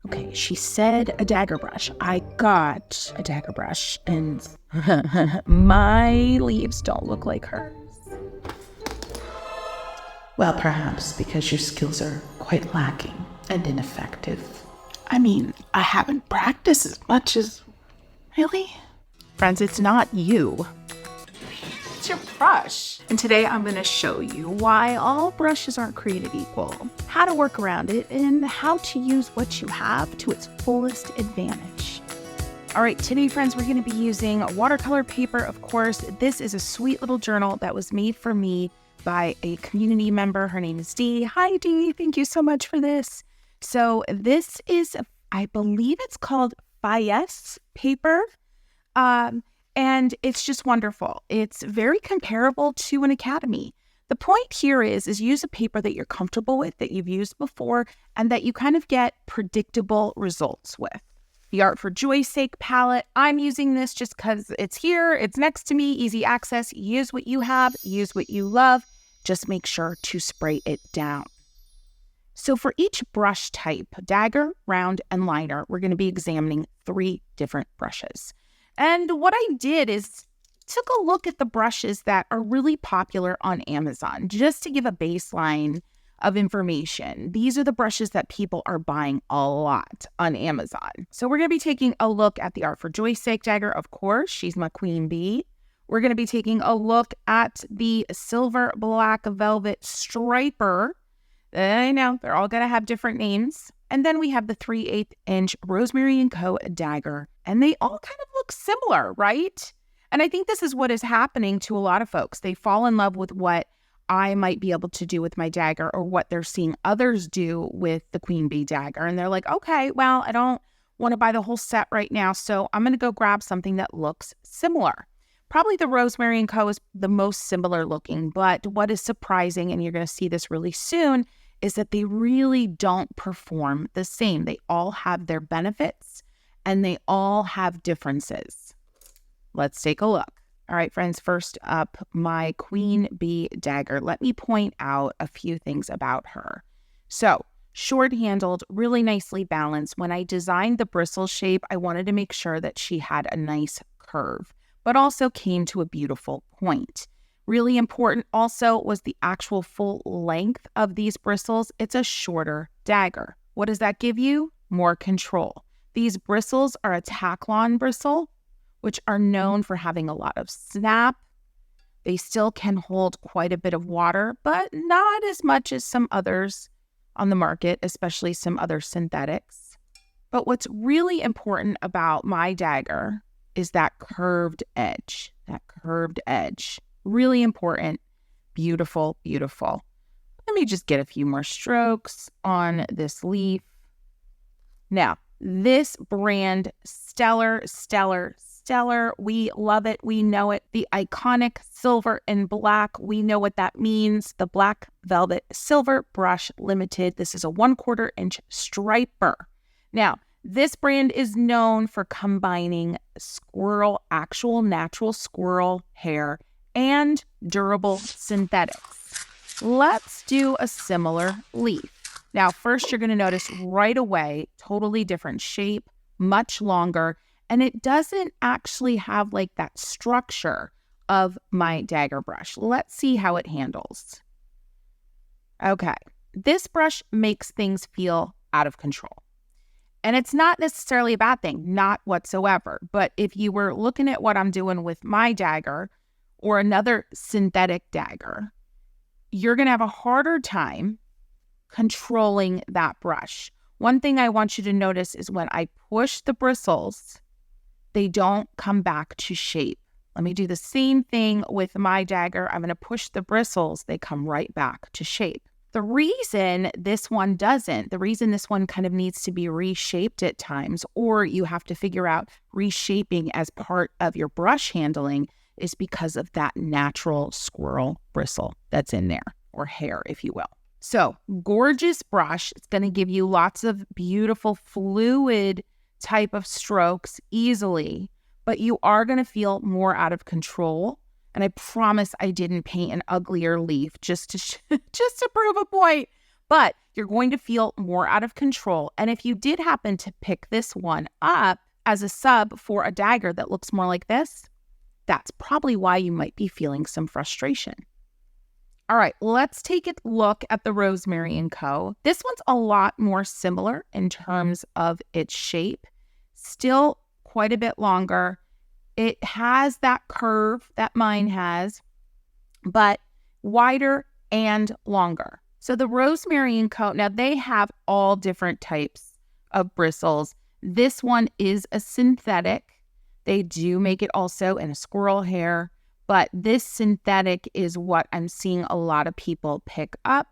Okay, she said a dagger brush. I got a dagger brush, and my leaves don't look like hers. Well, perhaps because your skills are quite lacking and ineffective. I mean, I haven't practiced as much as... Really? Friends, it's not you. It's your brush. And today I'm going to show you why all brushes aren't created equal, how to work around it, and how to use what you have to its fullest advantage. All right, today, friends, we're going to be using watercolor paper, of course. This is a sweet little journal that was made for me by a community member. Her name is Dee. Hi, Dee. Thank you so much for this. So this is, I believe it's called VIDES paper. And it's just wonderful. It's very comparable to an Academy. The point here is use a paper that you're comfortable with, that you've used before, and that you kind of get predictable results with. The Art for Joy's Sake palette, I'm using this just because it's here, it's next to me, easy access. Use what you have, use what you love. Just make sure to spray it down. So for each brush type, dagger, round, and liner, we're going to be examining 3 different brushes. And what I did is took a look at the brushes that are really popular on Amazon, just to give a baseline of information. These are the brushes that people are buying a lot on Amazon. So we're going to be taking a look at the Art for Joy's Sake dagger, of course. She's my queen bee. We're going to be taking a look at the Silver Black Velvet Striper. I know, they're all going to have different names. And then we have the 3/8 inch Rosemary & Co. dagger. And they all kind of look similar, right? And I think this is what is happening to a lot of folks. They fall in love with what I might be able to do with my dagger, or what they're seeing others do with the Queen Bee dagger. And they're like, okay, well, I don't want to buy the whole set right now, so I'm going to go grab something that looks similar. Probably the Rosemary & Co. is the most similar looking, but what is surprising, and you're going to see this really soon, is that they really don't perform the same. They all have their benefits, and they all have differences. Let's take a look. All right, friends, first up, my Queen Bee dagger. Let me point out a few things about her. So, short-handled, really nicely balanced. When I designed the bristle shape, I wanted to make sure that she had a nice curve, but also came to a beautiful point. Really important also was the actual full length of these bristles. It's a shorter dagger. What does that give you? More control. These bristles are a Taklon bristle, which are known for having a lot of snap. They still can hold quite a bit of water, but not as much as some others on the market, especially some other synthetics. But what's really important about my dagger is that curved edge. Really important. Beautiful, beautiful. Let me just get a few more strokes on this leaf. Now, this brand, stellar. We love it. We know it. The iconic silver and black. We know what that means. The Black Velvet Silver Brush Limited. This is a 1/4 inch striper. Now, this brand is known for combining actual natural squirrel hair and durable synthetics. Let's do a similar leaf. Now, first you're going to notice right away, totally different shape, much longer, and it doesn't actually have like that structure of my dagger brush. Let's see how it handles. Okay, this brush makes things feel out of control. And it's not necessarily a bad thing, not whatsoever. But if you were looking at what I'm doing with my dagger or another synthetic dagger, you're going to have a harder time controlling that brush. One thing I want you to notice is when I push the bristles, they don't come back to shape. Let me do the same thing with my dagger. I'm going to push the bristles, they come right back to shape. The reason this one doesn't, the reason this one kind of needs to be reshaped at times, or you have to figure out reshaping as part of your brush handling, is because of that natural squirrel bristle that's in there, or hair, if you will. So, gorgeous brush. It's going to give you lots of beautiful fluid type of strokes easily, but you are going to feel more out of control. And I promise I didn't paint an uglier leaf just to prove a point. but you're going to feel more out of control. And if you did happen to pick this one up as a sub for a dagger that looks more like this, that's probably why you might be feeling some frustration. All right, let's take a look at the Rosemary & Co. This one's a lot more similar in terms of its shape. Still quite a bit longer. It has that curve that mine has, but wider and longer. So the Rosemary & Co., now they have all different types of bristles. This one is a synthetic. They do make it also in a squirrel hair, but this synthetic is what I'm seeing a lot of people pick up.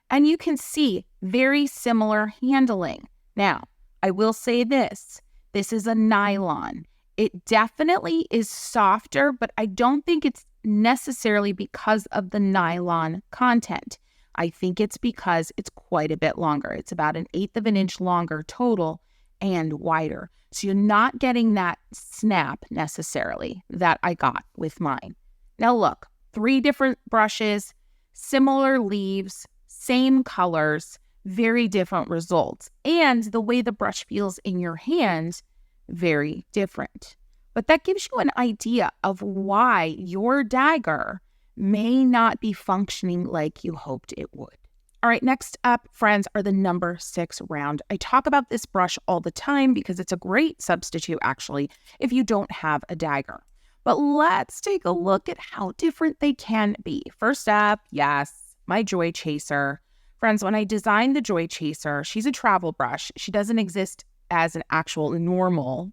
And you can see very similar handling. Now, I will say this is a nylon. It definitely is softer, but I don't think it's necessarily because of the nylon content. I think it's because it's quite a bit longer. It's about 1/8 of an inch longer total and wider. So you're not getting that snap necessarily that I got with mine. Now look, 3 different brushes, similar leaves, same colors, very different results. And the way the brush feels in your hand, very different. But that gives you an idea of why your dagger may not be functioning like you hoped it would. All right, next up, friends, are the number 6 round. I talk about this brush all the time because it's a great substitute, actually, if you don't have a dagger. But let's take a look at how different they can be. First up, yes, my Joy Chaser. Friends, when I designed the Joy Chaser, she's a travel brush. She doesn't exist as an actual normal,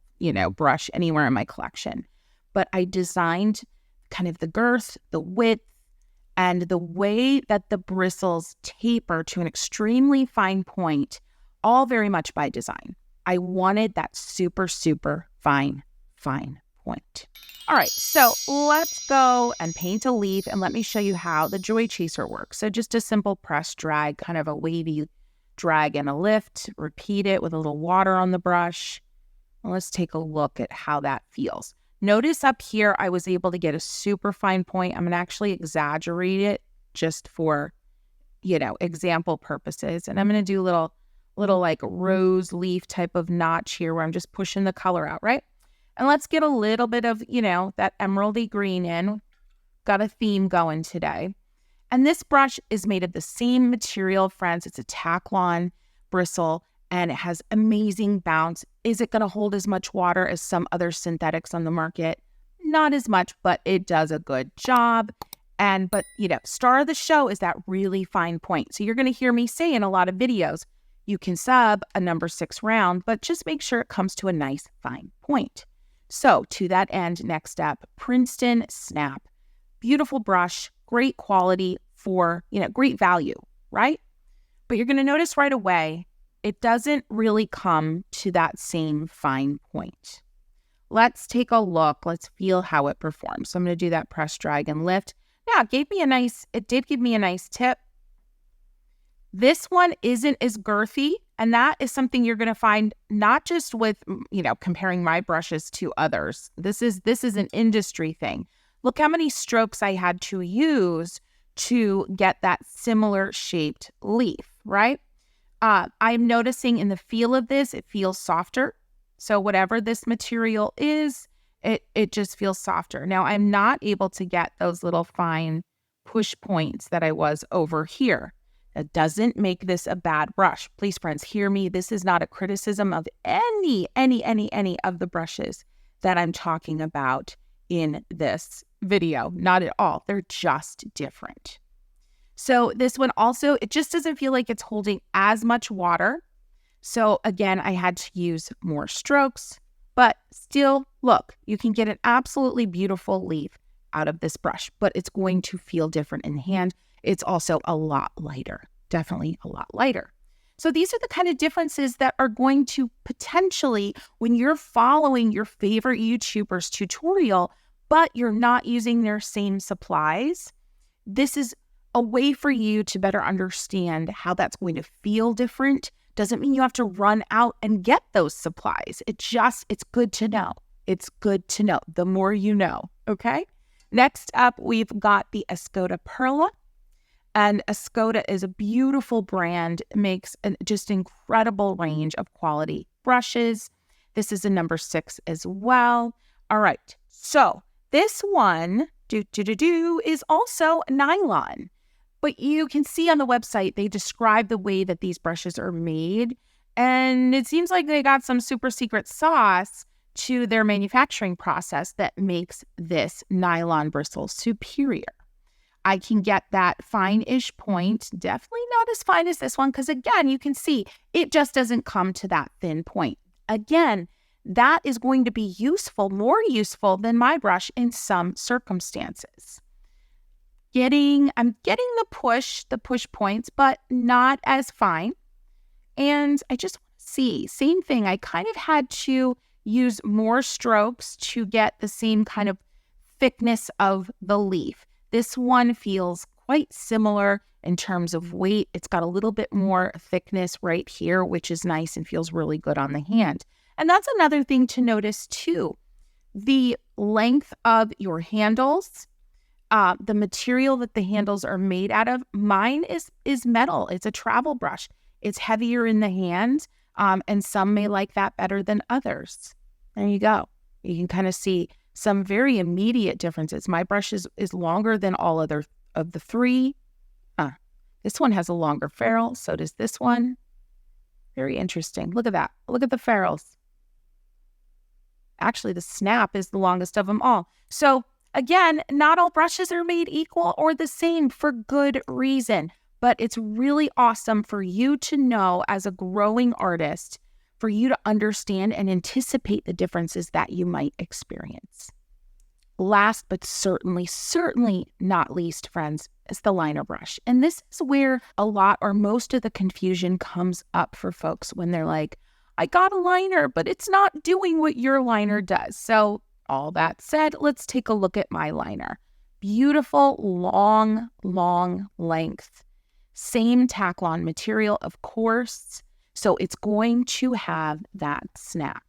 brush anywhere in my collection. But I designed kind of the girth, the width, and the way that the bristles taper to an extremely fine point, all very much by design. I wanted that super, super fine point. All right, so let's go and paint a leaf, and let me show you how the Joy Chaser works. So just a simple press drag, kind of a wavy drag and a lift, repeat it with a little water on the brush. Let's take a look at how that feels. Notice up here, I was able to get a super fine point. I'm going to actually exaggerate it just for, example purposes. And I'm going to do a little like rose leaf type of notch here where I'm just pushing the color out, right? And let's get a little bit of, that emeraldy green in. Got a theme going today. And this brush is made of the same material, friends. It's a Taklon bristle, and it has amazing bounce. Is it going to hold as much water as some other synthetics on the market? Not as much, but it does a good job. But star of the show is that really fine point. So you're going to hear me say in a lot of videos, you can sub a number 6 round, but just make sure it comes to a nice fine point. So to that end, next up, Princeton Snap. Beautiful brush, great quality for, great value, right? But you're going to notice right away, it doesn't really come to that same fine point. Let's take a look. Let's feel how it performs. So I'm going to do that press, drag, and lift. Now, it did give me a nice tip. This one isn't as girthy, and that is something you're going to find not just with, comparing my brushes to others. This is an industry thing. Look how many strokes I had to use to get that similar shaped leaf, right? I'm noticing in the feel of this, it feels softer. So whatever this material is, it just feels softer. Now, I'm not able to get those little fine push points that I was over here. That doesn't make this a bad brush. Please, friends, hear me. This is not a criticism of any of the brushes that I'm talking about in this video. Not at all. They're just different. So this one also, it just doesn't feel like it's holding as much water. So again, I had to use more strokes, but still, look, you can get an absolutely beautiful leaf out of this brush, but it's going to feel different in hand. It's also a lot lighter, definitely a lot lighter. So these are the kind of differences that are going to potentially, when you're following your favorite YouTuber's tutorial, but you're not using their same supplies, this is a way for you to better understand how that's going to feel different. Doesn't mean you have to run out and get those supplies. It's good to know. It's good to know. The more you know, okay? Next up, we've got the Escoda Perla. And Escoda is a beautiful brand. It makes a just incredible range of quality brushes. This is a number 6 as well. All right, so this one is also nylon. But you can see on the website, they describe the way that these brushes are made. And it seems like they got some super secret sauce to their manufacturing process that makes this nylon bristle superior. I can get that fine-ish point, definitely not as fine as this one, because again, you can see it just doesn't come to that thin point. Again, that is going to be useful, more useful than my brush in some circumstances. I'm getting the push points, but not as fine. And I just want to see, same thing. I kind of had to use more strokes to get the same kind of thickness of the leaf. This one feels quite similar in terms of weight. It's got a little bit more thickness right here, which is nice and feels really good on the hand. And that's another thing to notice too. The length of your handles, the material that the handles are made out of. Mine is metal. It's a travel brush. It's heavier in the hand, and some may like that better than others. There you go. You can kind of see some very immediate differences. My brush is longer than all other of the 3. This one has a longer ferrule. So does this one. Very interesting. Look at that. Look at the ferrules. Actually, the snap is the longest of them all. So again, not all brushes are made equal or the same for good reason, but it's really awesome for you to know as a growing artist, for you to understand and anticipate the differences that you might experience. Last, but certainly not least, friends, is the liner brush. And this is where a lot or most of the confusion comes up for folks when they're like, I got a liner, but it's not doing what your liner does. So all that said, let's take a look at my liner. Beautiful, long length. Same Taklon material, of course. So it's going to have that snap.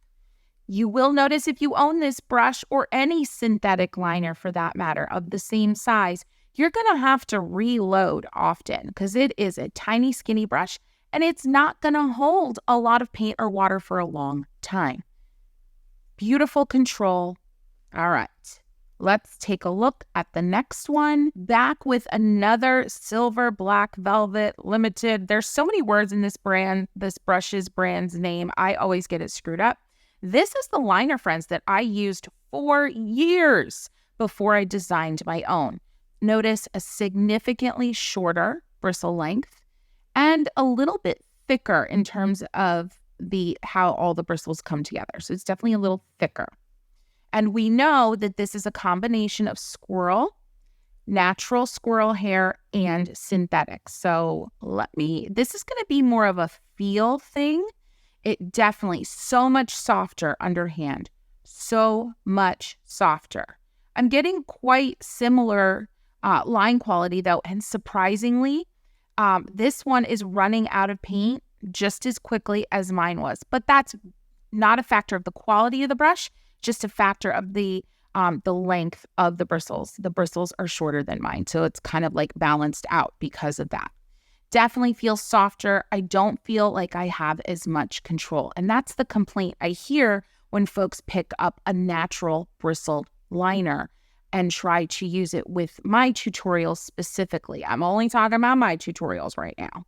You will notice if you own this brush or any synthetic liner for that matter of the same size, you're going to have to reload often because it is a tiny skinny brush and it's not going to hold a lot of paint or water for a long time. Beautiful control. All right, let's take a look at the next one. Back with another Silver Black Velvet Limited. There's so many words in this brush's brand's name. I always get it screwed up. This is the liner, friends, that I used for years before I designed my own. Notice a significantly shorter bristle length and a little bit thicker in terms of how all the bristles come together. So it's definitely a little thicker. And we know that this is a combination of natural squirrel hair, and synthetic. So this is going to be more of a feel thing. It definitely so much softer underhand, so much softer. I'm getting quite similar line quality though, and surprisingly, this one is running out of paint just as quickly as mine was. But that's not a factor of the quality of the brush, just a factor of the length of the bristles. The bristles are shorter than mine, so it's kind of like balanced out because of that. Definitely feels softer. I don't feel like I have as much control. And that's the complaint I hear when folks pick up a natural bristled liner and try to use it with my tutorials specifically. I'm only talking about my tutorials right now.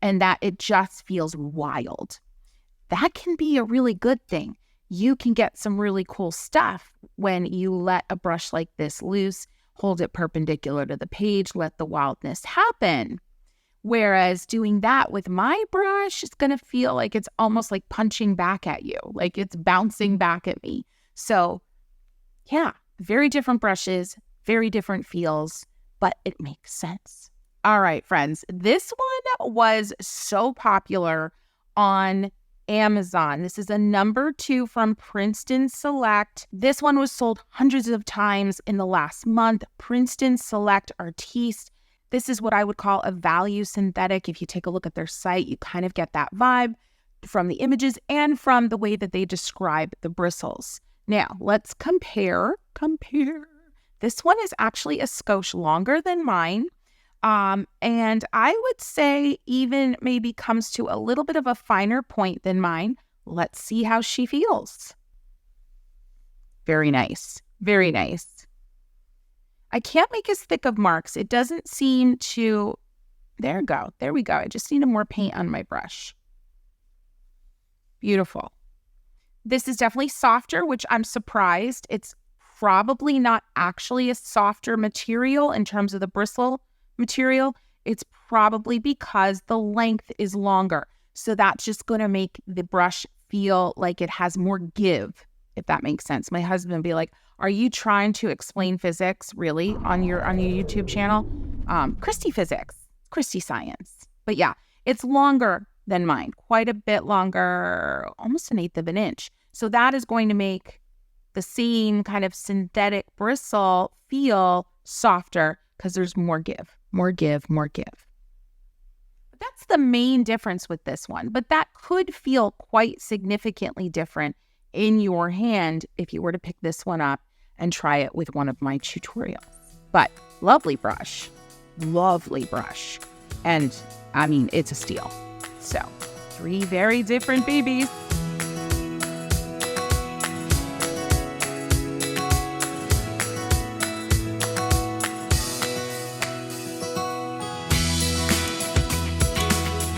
And that it just feels wild. That can be a really good thing. You can get some really cool stuff when you let a brush like this loose, hold it perpendicular to the page, let the wildness happen. Whereas doing that with my brush is going to feel like it's almost like punching back at you, like it's bouncing back at me. So yeah, very different brushes, very different feels, but it makes sense. All right, friends, this one was so popular on Amazon. This is a number 2 from Princeton Select. This one was sold hundreds of times in the last month. Princeton Select Artiste. This is what I would call a value synthetic. If you take a look at their site, you kind of get that vibe from the images and from the way that they describe the bristles. Now, let's compare. This one is actually a skosh longer than mine. And I would say even maybe comes to a little bit of a finer point than mine. Let's see how she feels. Very nice. Very nice. I can't make as thick of marks. It doesn't seem to... There we go. There we go. I just needed more paint on my brush. Beautiful. This is definitely softer, which I'm surprised. It's probably not actually a softer material in terms of the bristle material. It's probably because the length is longer. So that's just going to make the brush feel like it has more give, if that makes sense. My husband would be like, are you trying to explain physics really on your YouTube channel? Kristy physics, Kristy science. But yeah, it's longer than mine, quite a bit longer, almost 1/8 of an inch. So that is going to make the same kind of synthetic bristle feel softer because there's more give, more give, more give. But that's the main difference with this one. But that could feel quite significantly different in your hand if you were to pick this one up and try it with one of my tutorials. But lovely brush, and I mean, it's a steal. So 3 very different babies.